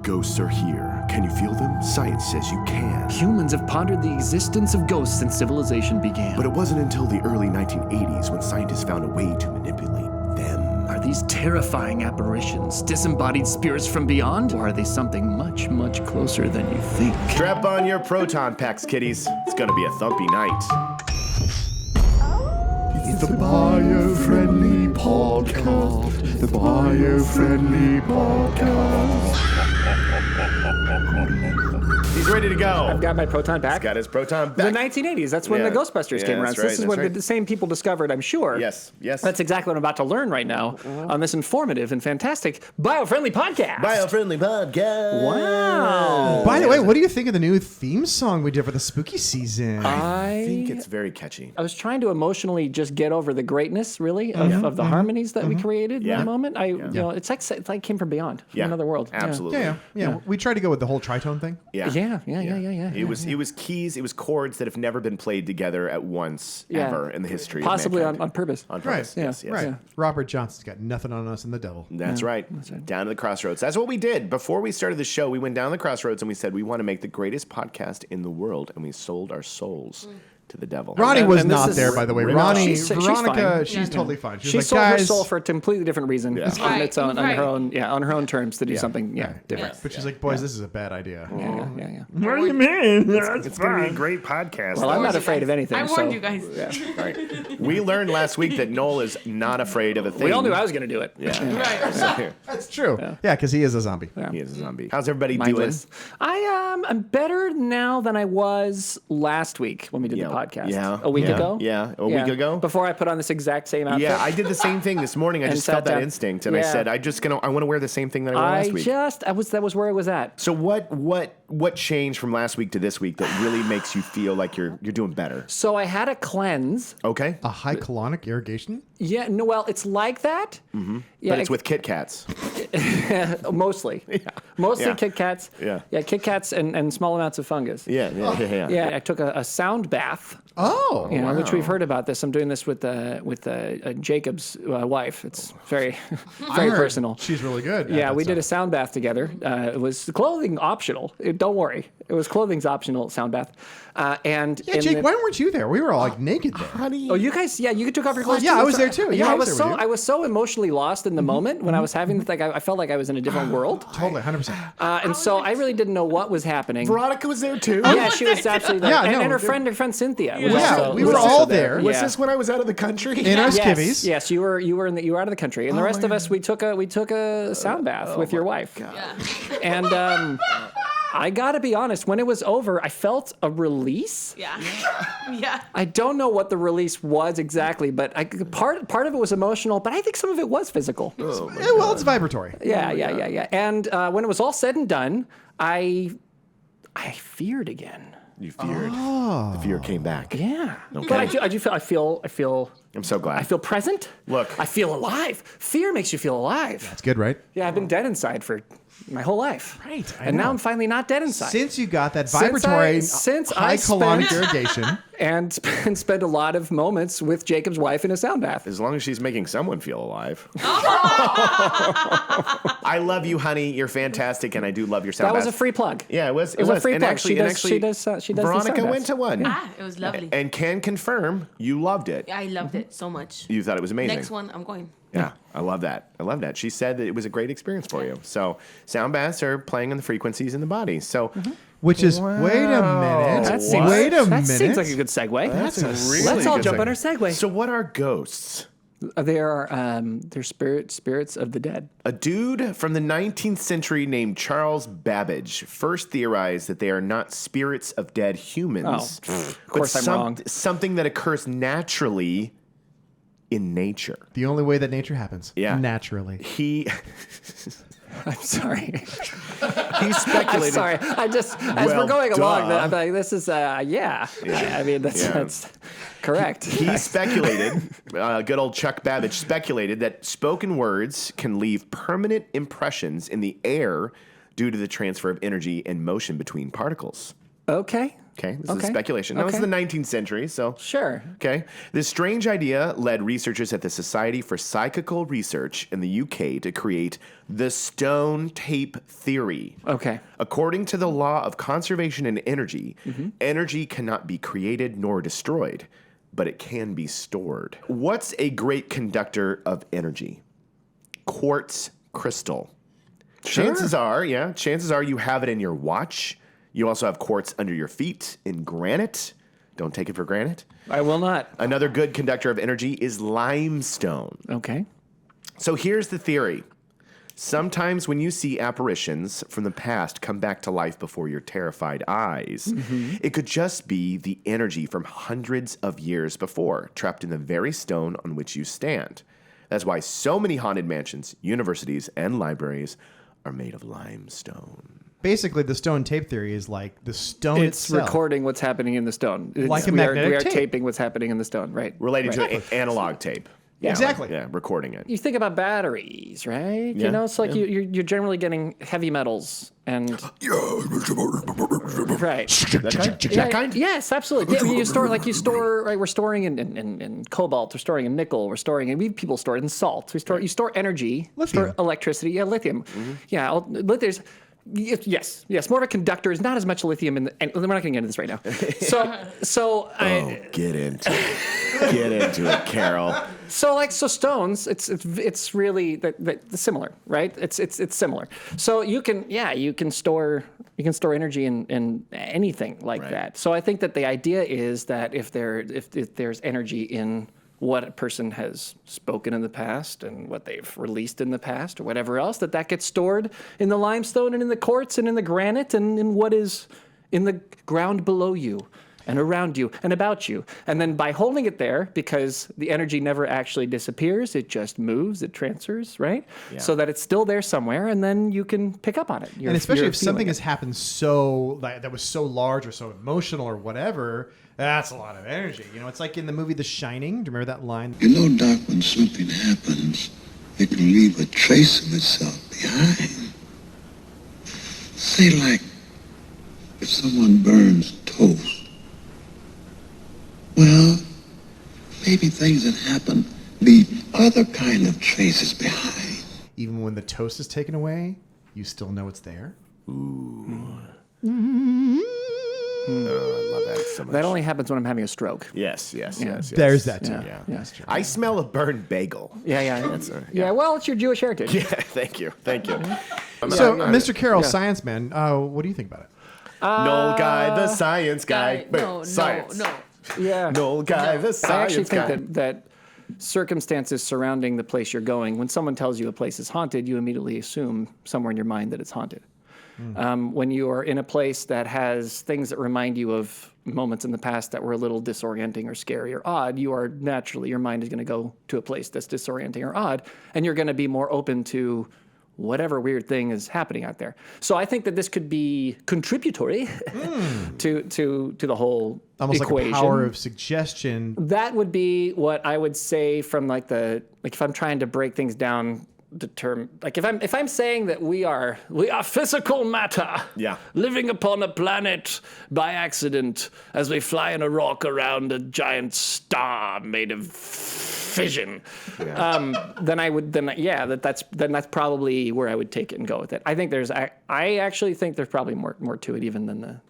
Ghosts are here. Can you feel them? Science says you can. Humans have pondered the existence of ghosts since civilization began. But it wasn't until the early 1980s when scientists found a way to manipulate them. Are these terrifying apparitions disembodied spirits from beyond? Or are they something much, much closer than you think? Strap on your proton packs, kiddies. It's gonna be a thumpy night. It's the Biofriendly Podcast. The Biofriendly Podcast. He's ready to go. I've got my proton back. He's got his proton The back. 1980s, that's when the Ghostbusters came around. that's So this right, is what right. the same people discovered, I'm sure. Yes. That's exactly what I'm about to learn right now on this informative and fantastic Biofriendly Podcast. Biofriendly Podcast. Wow. By the way, what do you think of the new theme song we did for the spooky season? I think it's very catchy. I was trying to emotionally just get over the greatness, really, of the harmonies that we created in Yeah. that moment. You know, it's like it came from beyond, from another world. Absolutely. Yeah. We tried to go with the whole tritone thing. Yeah. It was keys. It was chords that have never been played together at once ever in the history. Possibly of mankind. on purpose. On purpose. Right. Yes. Right. Yeah. Robert Johnson's got nothing on us and the devil. That's right. Down to the crossroads. That's what we did. Before we started the show, we went down the crossroads and we said we want to make the greatest podcast in the world, and we sold our souls to the devil. Ronnie And was this not is- there, by the way. She's- Ronnie, she's Veronica, fine. she's totally fine. She was sold like, her guys, soul for a completely different reason, on its own, on her own, on her own terms to do something, different. but she's like, boys, this is a bad idea. Yeah. What do you mean? It's going to be a great podcast. Well, I'm not afraid of anything. I warned you guys. Right. We learned last week that Noel is not afraid of a thing. We all knew I was going to do it. Right. That's true. Yeah, because he is a zombie. He is a zombie. How's everybody Mindless. I'm better now than I was last week when we did the podcast. A week ago. Yeah, a week ago. Before I put on this exact same outfit. Yeah, I did the same thing this morning. I And just sat felt that down. instinct, and I said, I want to wear the same thing that I wore last week. That was where I was at. So what changed from last week to this week that really makes you feel like you're doing better? So I had a cleanse. Okay. A high colonic irrigation? Yeah, no, well, it's like that. Mm-hmm. Yeah, But it's with Kit Kats. mostly. Mostly Yeah. Kit Kats. Yeah. Yeah, Kit Kats and small amounts of fungus. Yeah. Yeah, I took a sound bath. Oh, Which we've heard about this. I'm doing this with Jacob's wife. It's very, very personal. She's really good. Yeah, we did a sound bath together. It was clothing optional. Don't worry, it was clothing's optional sound bath. And Yeah, Jake, why weren't you there? We were all like naked there. Oh, you guys, you took off your clothes. Yeah, too? I was there too. Yeah, I was so emotionally lost in the moment when I was having I felt like I was in a different world. Totally, 100%. And so I really didn't know what was happening. Veronica was there too. Yeah, she was absolutely there. Yeah, and, no, and her friend Cynthia. Was Yeah, also, we was were also all there. Was Yeah. this when I was out of the country? In our Yes, skivvies. yes, you were out of the country, and the rest of us we took a sound bath with your wife. Yeah. And I gotta be honest, when it was over, I felt a release. Yeah. I don't know what the release was exactly, but part of it was emotional, but I think some of it was physical. Yeah, well, it's vibratory. Yeah. And when it was all said and done, I feared again. You feared. The fear came back. Yeah. Okay. But I feel. I'm so glad. I feel present. Look. I feel alive. Fear makes you feel alive. That's good, right? Yeah, I've been dead inside for my whole life. Right, I And now know. I'm finally not dead inside. Since you got that Since vibratory, I high colonic spent- irrigation. and spend a lot of moments with Jacob's wife in a sound bath. As long as she's making someone feel alive. I love you, honey. You're fantastic, and I do love your sound That was bath. a free plug. Yeah, it was. It was a free and plug. Actually, She does the sound Veronica baths. went to one. It was lovely. And can confirm you loved it. I loved it so much. You thought it was amazing. Next one, I'm going. Yeah, I love that. She said that it was a great experience for you. So sound baths are playing on the frequencies in the body. So Which is, wait a minute. That seems like a good segue. that's a really Let's all good jump segue. on our segue. So what are ghosts? They're spirits of the dead. A dude from the 19th century named Charles Babbage first theorized that they are not spirits of dead humans. Of course I'm wrong. Something that occurs naturally in nature. The only way that nature happens. Yeah. Naturally. He I'm sorry. he speculated. I'm sorry. I just, as Well, we're going along, duh. I'm like, this is, I mean, that's correct. He speculated, good old Chuck Babbage speculated that spoken words can leave permanent impressions in the air due to the transfer of energy and motion between particles. Okay. Okay, this is speculation. Now, this is Okay. the 19th century, so... Sure. Okay. This strange idea led researchers at the Society for Psychical Research in the UK to create the stone tape theory. Okay. According to the law of conservation and energy, energy cannot be created nor destroyed, but it can be stored. What's a great conductor of energy? Quartz crystal. Chances are you have it in your watch. You also have quartz under your feet in granite. Don't take it for granted. I will not. Another good conductor of energy is limestone. Okay. So here's the theory. Sometimes when you see apparitions from the past come back to life before your terrified eyes, it could just be the energy from hundreds of years before, trapped in the very stone on which you stand. That's why so many haunted mansions, universities, and libraries are made of limestone. Basically, the stone tape theory is like the stone It's itself. recording what's happening in the stone. Like a we are magnetic tape. taping what's happening in the stone, right? Relating right. to an analog tape. Yeah. Exactly. Recording it. You think about batteries, right? Yeah, You know, it's like you're generally getting heavy metals and right. That kind? Yes, absolutely. Yeah, you store right. We're storing in cobalt. We're storing in nickel. We're storing in people store it in salt. You store energy, Lithium. store electricity. Yeah, lithium. Yeah, lithium's. Yes. More of a conductor is not as much lithium in the. And we're not going to get into this right now. Get into it. Get into it, Carol. So stones, it's really that similar, right? It's similar. So you can store energy in anything like Right. that. So I think that the idea is that if there's energy in what a person has spoken in the past and what they've released in the past or whatever else, that gets stored in the limestone and in the quartz and in the granite and in what is in the ground below you and around you and about you. And then by holding it there, because the energy never actually disappears, it just moves, it transfers, right? Yeah. So that it's still there somewhere, and then you can pick up on it. And especially You're if something feeling has happened so that was so large or so emotional or whatever, that's a lot of energy. You know, it's like in the movie The Shining. Do you remember that line? You know, Doc, when something happens, it can leave a trace of itself behind. Say, like, if someone burns toast, well, maybe things that happen leave other kind of traces behind. Even when the toast is taken away, you still know it's there. I love that so much. That only happens when I'm having a stroke. Yes. There's that too. Yeah. That's true. I smell a burned bagel. Yeah. Yeah, well, it's your Jewish heritage. Yeah, thank you. So, Mr. Carroll, Science Man, what do you think about it? Noel Guy, the science guy. No. Science. Yeah. Noel Guy, the I science actually guy. think that circumstances surrounding the place you're going, when someone tells you a place is haunted, you immediately assume somewhere in your mind that it's haunted. When you are in a place that has things that remind you of moments in the past that were a little disorienting or scary or odd, your mind is going to go to a place that's disorienting or odd, and you're going to be more open to whatever weird thing is happening out there. So I think that this could be contributory to the whole Almost equation. like a power of suggestion. That would be what I would say from if I'm trying to break things down, if I'm saying that we are physical matter, living upon a planet by accident as we fly in a rock around a giant star made of fission, then that's probably where I would take it and go with it. I actually think there's probably more to it even than the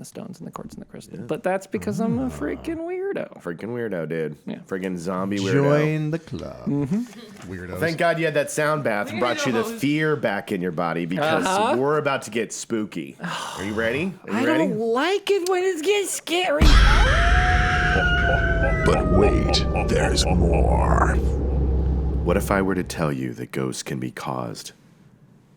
stones and the quartz and the crystal. Yeah. But that's because I'm a freaking weirdo. Freaking weirdo, dude. Yeah. Freaking zombie weirdo. Join the club. Weirdos. Thank God you had that sound bath and brought you the fear back in your body because we're about to get spooky. Are you ready? I don't like it when it gets scary. But wait, there's more. What if I were to tell you that ghosts can be caused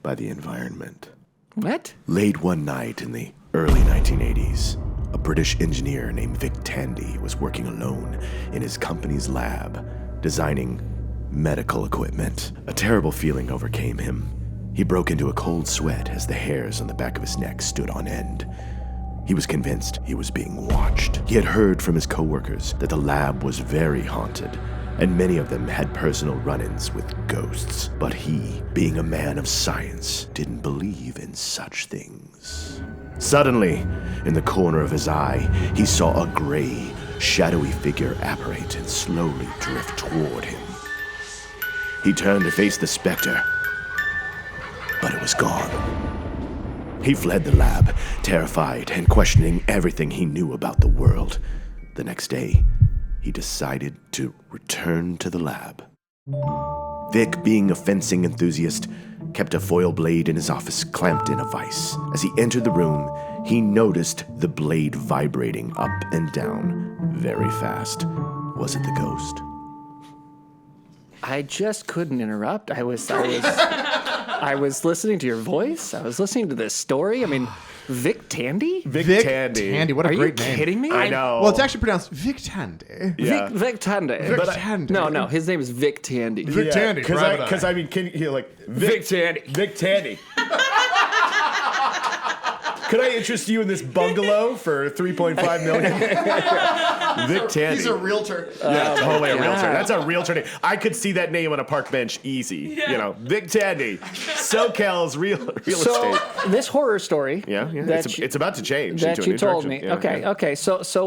by the environment? What? Late one night in the early 1980s, a British engineer named Vic Tandy was working alone in his company's lab, designing medical equipment. A terrible feeling overcame him. He broke into a cold sweat as the hairs on the back of his neck stood on end. He was convinced he was being watched. He had heard from his coworkers that the lab was very haunted, and many of them had personal run-ins with ghosts. But he, being a man of science, didn't believe in such things. Suddenly, in the corner of his eye, he saw a gray, shadowy figure apparate and slowly drift toward him. He turned to face the specter, but it was gone. He fled the lab, terrified and questioning everything he knew about the world. The next day, he decided to return to the lab. Vic, being a fencing enthusiast, kept a foil blade in his office clamped in a vise. As he entered the room, he noticed the blade vibrating up and down very fast. Was it the ghost? I just couldn't interrupt. I was listening to your voice. I was listening to this story. I mean, Vic Tandy? Vic Tandy. What a Are you great name. kidding me? I know. Well, it's actually pronounced Vic Tandy. Yeah. Vic Tandy. Tandy. No, his name is Vic Tandy. Vic Tandy. Because I mean, can you like Vic Tandy. Vic Tandy. Could I interest you in this bungalow for $3.5 million? Vic Tandy. He's a realtor. Yeah, totally a God. realtor. That's a realtor name. I could see that name on a park bench easy. You know, Vic Tandy, SoCal's real So estate. this horror story. Yeah. that It's about to change. that into a you new told direction. me. Yeah, Okay. yeah. So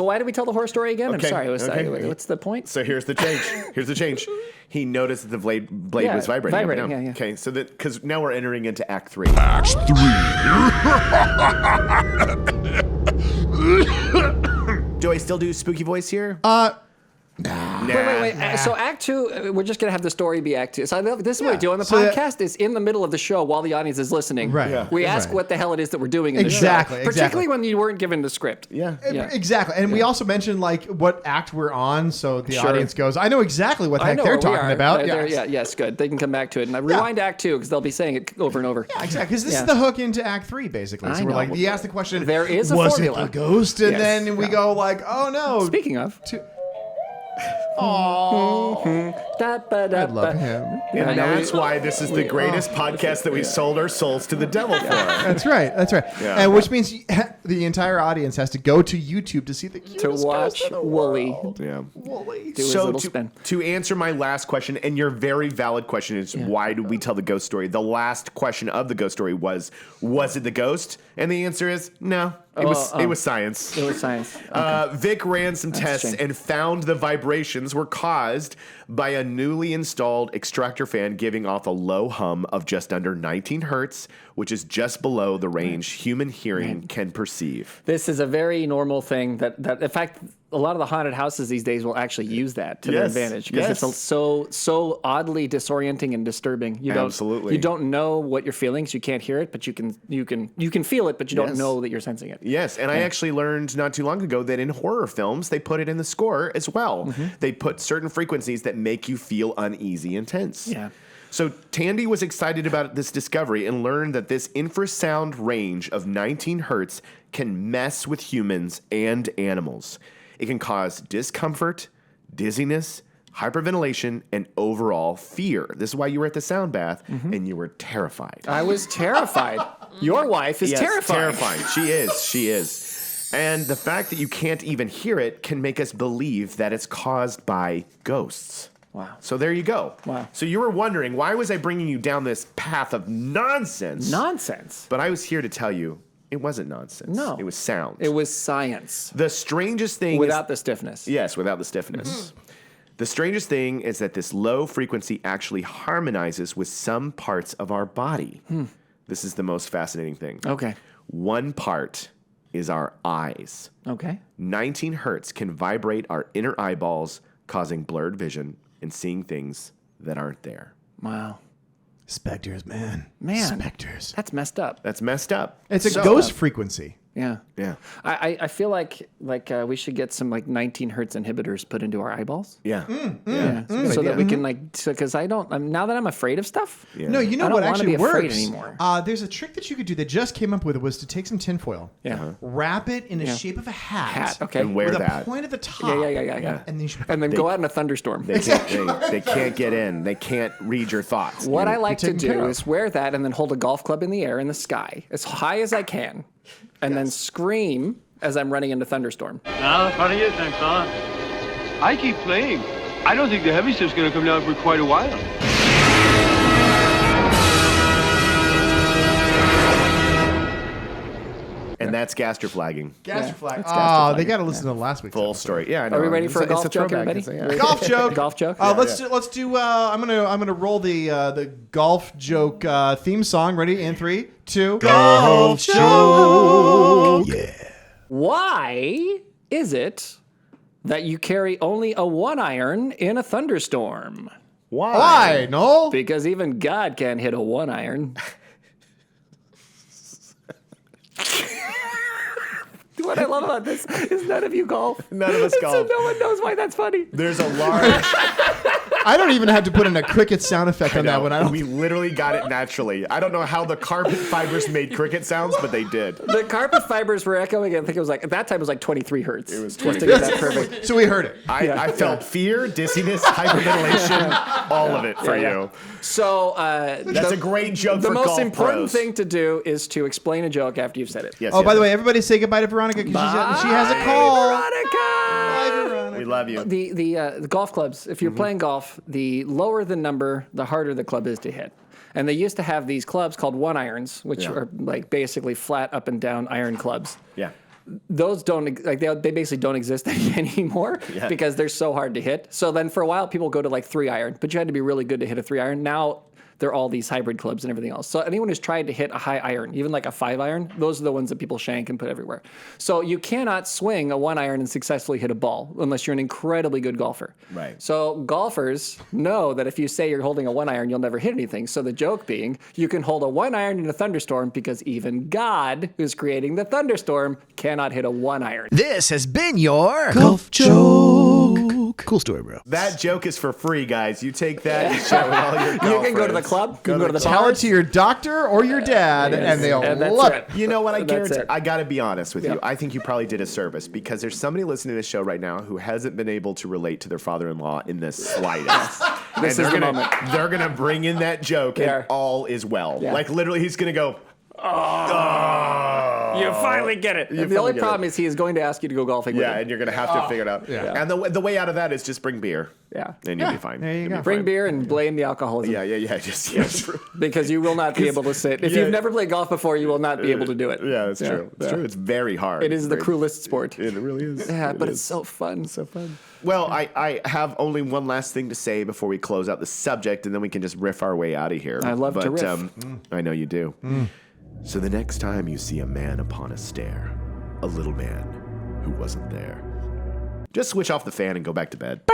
why did we tell the horror story again? Okay, I'm sorry. okay. What's the point? So here's the change. He noticed that the blade Yeah, was vibrating. vibrating, up and down. yeah. Okay, so that because now we're entering into Act 3. Act 3. Do I still do spooky voice here? Nah. Wait. So Act 2, we're just going to have the story be Act 2. So this is what we do on the So podcast is in the middle of the show while the audience is listening. Right. Yeah. We ask Right. what the hell it is that we're doing in the show. Exactly. Particularly when you weren't given the script. Yeah. Yeah. Exactly. And we also mentioned like what act we're on, so the Sure. audience goes, I know exactly what the I heck know they're where we talking are. about. Yes, good. They can come back to it. And I rewind to Act 2 because they'll be saying it over and over. Yeah, exactly. Because this Yeah. is the hook into Act 3, basically. So I we're know. like, he asked the question, There is a was formula. it the ghost? And Yes. then we go like, oh no. Speaking of. I love him. And that's why this is the greatest podcast that we sold our souls to the devil for. That's right. Yeah. And which means the entire audience has to go to YouTube to see the cutest To watch ghost in the Wooly world. Yeah. Wooly. do his So little spin. to answer my last question, and your very valid question is why did we tell the ghost story? The last question of the ghost story was it the ghost? And the answer is no. It was science. It was science. Vic ran some tests strange. and found the vibrations were caused by a newly installed extractor fan giving off a low hum of just under 19 hertz, which is just below the range human hearing can perceive. This is a very normal thing that in fact, a lot of the haunted houses these days will actually use that to their Yes, advantage because yes. it's so oddly disorienting and disturbing. Absolutely. You don't know what you're feeling, so you can't hear it, but you can feel it, but you don't Yes. know that you're sensing it. Yes, and I actually learned not too long ago that in horror films, they put it in the score as well. Mm-hmm. They put certain frequencies that make you feel uneasy and tense. Yeah. So Tandy was excited about this discovery and learned that this infrasound range of 19 hertz can mess with humans and animals. It can cause discomfort, dizziness, hyperventilation, and overall fear. This is why you were at the sound bath and you were terrified. I was terrified. Your wife is Yes, terrified. terrifying. She is. And the fact that you can't even hear it can make us believe that it's caused by ghosts. Wow. So there you go. Wow. So you were wondering, why was I bringing you down this path of nonsense? Nonsense. But I was here to tell you, it wasn't nonsense. No. It was sound. It was science. The strangest thing Without the stiffness. Yes, without the stiffness. The strangest thing is that this low frequency actually harmonizes with some parts of our body. This is the most fascinating thing. Okay. One part is our eyes. Okay. 19 hertz can vibrate our inner eyeballs, causing blurred vision and seeing things that aren't there. Wow. Specters, man. Man. Specters. That's messed up. That's messed up. It's a So- ghost frequency. Yeah. Yeah. I feel like we should get some 19 hertz inhibitors put into our eyeballs. Yeah. Yeah. So that we can because now that I'm afraid of stuff. Yeah. No, you know I don't what wanna actually be afraid works? anymore. There's a trick that you could do that just came up with it was to take some tinfoil, Yeah. wrap it in the shape of a hat, Okay. And wear with that. a point at the top. Yeah. And then you should And then go out in a thunderstorm. They can't get in. They can't read your thoughts. What I like to taken care do of. is wear that and then hold a golf club in the air in the sky as high as I can, and then scream as I'm running into thunderstorm. Now, what do you think, son? I keep playing. I don't think the heavy stuff's gonna come down for quite a while. And that's gastroflagging. Gastroflag. that's They got to listen to last week's Full episode. story. Yeah, I know. Are we ready for a It's golf joke, throwback. everybody? Golf joke. Golf joke? Let's do. I'm gonna roll the golf joke theme song. Ready? In 3, 2. Golf joke. Why is it that you carry only a 1-iron in a thunderstorm? Why? No. Because even God can't hit a 1-iron. What I love about this is none of you golf. None of us So golf. no one knows why that's funny. There's a large. I don't even have to put in a cricket sound effect on that one. I don't. We literally got it naturally. I don't know how the carpet fibers made cricket sounds, but they did. The carpet fibers were echoing. I think it was like, at that time it was like 23 hertz. It was just to get that perfect. So we heard it. I felt fear, dizziness, hyperventilation, all of it for you. So That's a great joke the for most golf important pros. thing to do is to explain a joke after you've said it. Yes, Oh, by yes. the way, everybody say goodbye to Veronica because she has a call. Veronica! We love you. The golf clubs, if you're playing golf, the lower the number, the harder the club is to hit. And they used to have these clubs called 1-irons, which Yeah. are like basically flat up and down iron clubs. Yeah. Those don't like they basically don't exist anymore because they're so hard to hit. So then for a while people go to like 3-iron, but you had to be really good to hit a 3-iron. Now they're all these hybrid clubs and everything else. So anyone who's tried to hit a high iron, even like a 5-iron, those are the ones that people shank and put everywhere. So you cannot swing a 1-iron and successfully hit a ball unless you're an incredibly good golfer. Right. So golfers know that if you say you're holding a 1-iron, you'll never hit anything. So the joke being, you can hold a 1-iron in a thunderstorm because even God, who's creating the thunderstorm, cannot hit a 1-iron. This has been your golf joke. Cool story, bro. That joke is for free, guys. You take that and share it with all your golf You can go to the friends. club, you can go to the Tell it bars. to your doctor or your dad, and they'll And that's love it. it. You know what? I That's guarantee. it. I got to be honest with Yeah. you. I think you probably did a service because there's somebody listening to this show right now who hasn't been able to relate to their father-in-law in the slightest. This and is the moment. They're gonna bring in that joke, They and are. all is well. Yeah. Like literally, he's gonna go. You finally get it. You The only finally get problem is he is going to ask you to go golfing with Yeah, him. and you're gonna have to figure it out. Yeah. And the way out of that is just bring beer. Yeah. And you'll be fine. there you You'll go. be Bring fine. beer and blame the alcoholism. Yeah. Just yes. Because you will not be able to sit. If Yeah. you've never played golf before, you will not be able to do it. Yeah, it's true. It's true. It's very hard. It is the Very- cruelest sport. It really is. Yeah, It but is. it's so fun. So fun. Well, I have only one last thing to say before we close out the subject, and then we can just riff our way out of here. I love to riff. I know you do. So the next time you see a man upon a stair, a little man who wasn't there, just switch off the fan and go back to bed. It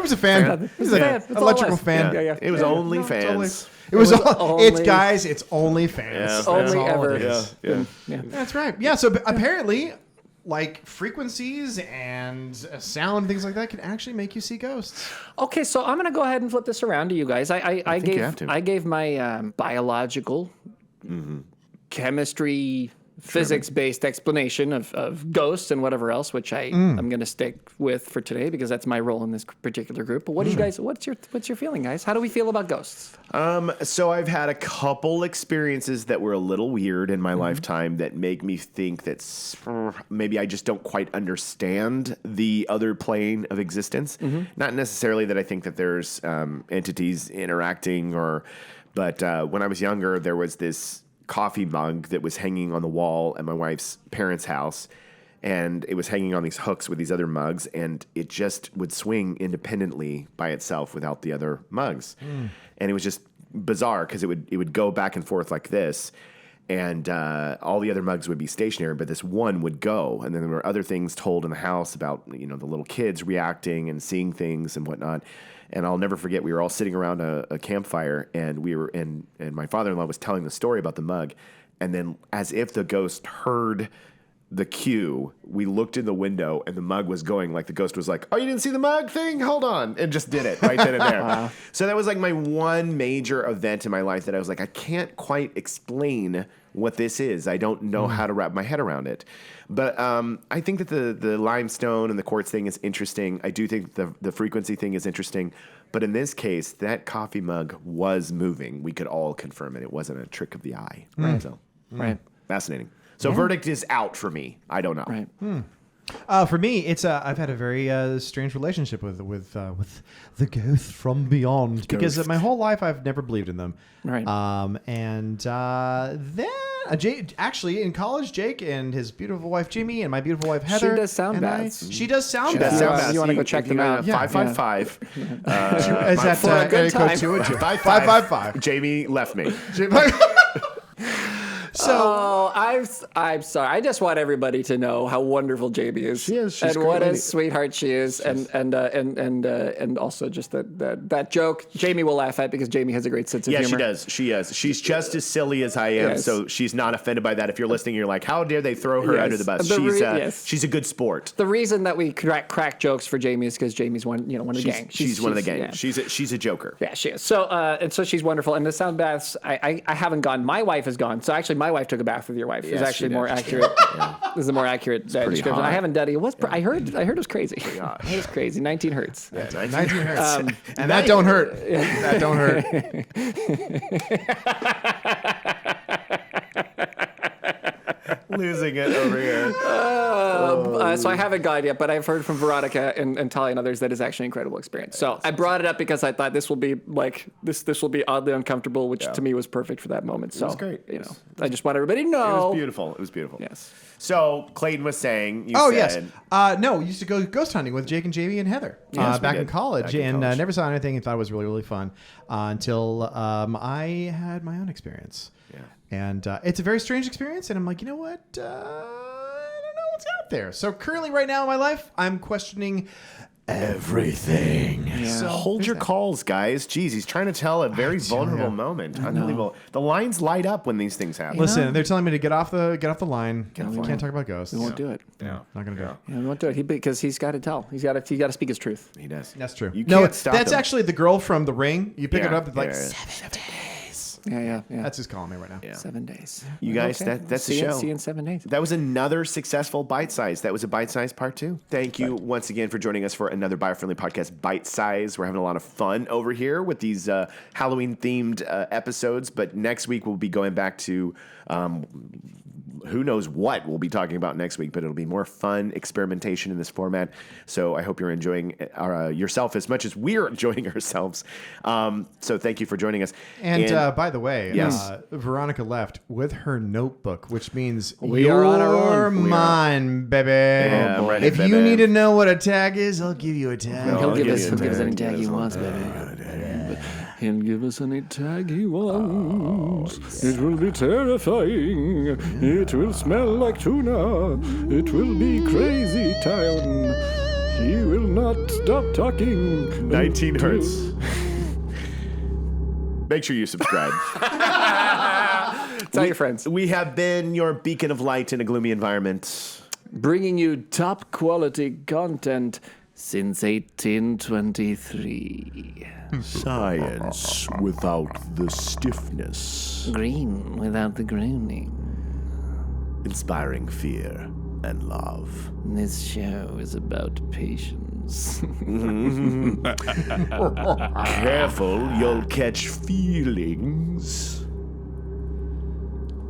was a fan. It was an That's all it electrical was. fan. Yeah. It was only fans. It was only- it's guys. It's only fans. Yeah. That's Only all ever. it is. Yeah. That's right. Yeah. So apparently, like frequencies and sound, things like that, can actually make you see ghosts. Okay, so I'm going to go ahead and flip this around to you guys. I think you have to. gave my biological, chemistry, physics-based explanation of ghosts and whatever else, which I'm going to stick with for today because that's my role in this particular group. But what do you guys? What's your feeling, guys? How do we feel about ghosts? So I've had a couple experiences that were a little weird in my lifetime that make me think that maybe I just don't quite understand the other plane of existence. Not necessarily that I think that there's entities interacting, but when I was younger, there was this coffee mug that was hanging on the wall at my wife's parents' house. And it was hanging on these hooks with these other mugs, and it just would swing independently by itself without the other mugs. And it was just bizarre because it would go back and forth like this, and all the other mugs would be stationary, but this one would go. And then there were other things told in the house about the little kids reacting and seeing things and whatnot. And I'll never forget, we were all sitting around a campfire, and and my father-in-law was telling the story about the mug, and then as if the ghost heard the cue, we looked in the window and the mug was going, like the ghost was like, "Oh, you didn't see the mug thing? Hold on," and just did it right then and there. Wow. So that was like my one major event in my life that I was like, I can't quite explain what this is. I don't know how to wrap my head around it. But I think that the limestone and the quartz thing is interesting. I do think the frequency thing is interesting. But in this case, that coffee mug was moving. We could all confirm it. It wasn't a trick of the eye. So, Right. fascinating. So verdict is out for me. I don't know. Right. For me, it's I've had a very strange relationship with the ghosts from beyond because my whole life I've never believed in them. Right. Then actually in college, Jake and his beautiful wife Jimmy and my beautiful wife Heather. She does sound baths. She does sound That's baths. sound baths. You want to go check them out? 555. Is that For a good area code time. 202? 555. Jamie left me. So I'm sorry. I just want everybody to know how wonderful Jamie is. She is. She's and a what great a lady. sweetheart she is. And also just that joke Jamie will laugh at because Jamie has a great sense of Yeah, humor. she does. She is. She's just as silly as I am, Yes. so she's not offended by that. If you're listening, you're like, how dare they throw her Yes. under the bus? Yes. She's a good sport. The reason that we crack jokes for Jamie is because Jamie's one of the gang. She's one of the gang. Yeah. She's a joker. Yeah, she is. So and so she's wonderful. And the sound baths, I haven't gone. My wife has gone. So actually, my wife took a bath with your wife. Yes, It's actually she more did. accurate. This is a more accurate description. hot. I haven't done it. It was. I heard it was crazy. It was crazy. 19 hertz. Yeah, 19 hertz. And that don't hurt. That don't hurt. Losing it over here. So I haven't gone yet, but I've heard from Veronica and Talia and others that it's actually an incredible experience. So I brought it up because I thought this will be like this will be oddly uncomfortable, which to me was perfect for that moment. So was great. I just want everybody to It know. was beautiful. It was beautiful. Yes. So Clayton was saying, you Oh said, yes, no. We used to go ghost hunting with Jake and Jamie and Heather Yes, we back in did. college, Back in and college. never saw anything and thought it was really really fun until I had my own experience. Yeah. And it's a very strange experience, and I'm like, you know what? I don't know what's out there. So currently, right now in my life, I'm questioning everything. So hold your calls, guys. Jeez, he's trying to tell a very vulnerable moment. Unbelievable. The lines light up when these things happen. Listen, they're telling me to get off the line. We can't talk about ghosts. We won't do it. Yeah. Not gonna do it. Yeah, we won't do it. Because he's got to tell. He's got to speak his truth. He does. That's true. You No, can't stop that's him. actually the girl from The Ring. You pick it Yeah, up, it's like yeah, yeah. 7 days. Yeah. That's who's calling me right now. Yeah. 7 days. You guys, that's the See show. you in 7 days. That was another successful Bite Size. That was a Bite Size part 2. Thank you once again for joining us for another Biofriendly Podcast Bite Size. We're having a lot of fun over here with these Halloween-themed episodes, but next week we'll be going back to who knows what we'll be talking about next week, but it'll be more fun experimentation in this format. So I hope you're enjoying yourself as much as we're enjoying ourselves. So thank you for joining us. And by the way, Yes. Veronica left with her notebook, which means We you're are on our own. mine, baby. I'm ready, If baby. you need to know what a tag is, I'll give you a tag. He'll I'll give give us you a any tag. tag he wants, baby. He'll give us any tag he wants. It will be terrifying. It will smell like tuna. It will be crazy town. He will not stop talking. 19 hertz. Make sure you subscribe. Tell your friends. We have been your beacon of light in a gloomy environment. Bringing you top quality content since 1823. Science without the stiffness. Green without the groaning. Inspiring fear and love. This show is about patience. Careful, you'll catch feelings.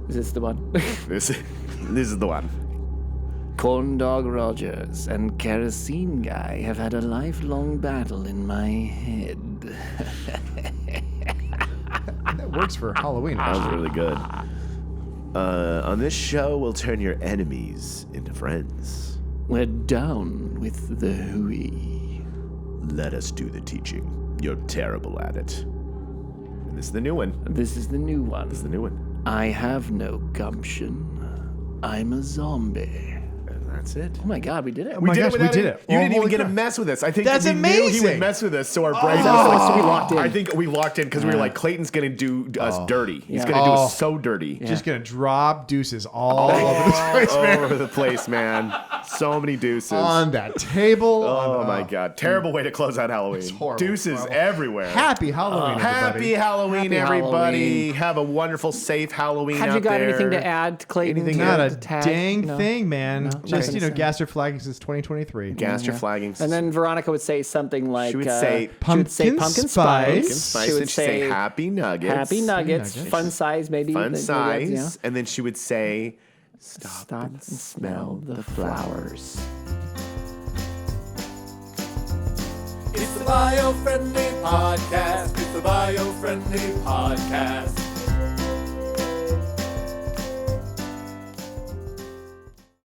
Is this the one? This is the one. Corn Dog Rogers and Kerosene Guy have had a lifelong battle in my head. That works for Halloween. That was really good. On this show, we'll turn your enemies into friends. We're down with the hooey. Let us do the teaching. You're terrible at it. And this is the new one. This is the new one. This is the new one. I have no gumption. I'm a zombie. And that's it. Oh my god, we did it. my gosh, we without did it. it. You Oh, didn't even holy get to crap. mess with us. I think That's we knew he amazing. would mess with us, so our brains. So we locked in. I think we locked in because we were like, Clayton's going to do us dirty. He's Yeah. going to do Oh. us so dirty. Just gonna drop deuces all over the place, All man. over the place, man. So many deuces. On that table. Oh my God! Terrible way to close out Halloween. horrible. Deuces Horrible. everywhere. Happy Halloween, Happy everybody. Halloween, Happy everybody! Halloween. Have a wonderful, safe Halloween. Have out you got there. anything to add, Clayton? Anything to Not to a the tag? dang No? thing, man. No? Just, Nothing. gas your flagging since 2023. Gas your flaggings. And then Veronica would say something like, She would say pumpkin pumpkin spice. spice. Pumpkin spice, She would and she'd say say happy nuggets. happy nuggets, Nuggets. fun size maybe. Fun maybe, size. yeah. And then she would say Stop and smell the flowers. It's the Biofriendly Podcast. It's the Biofriendly Podcast.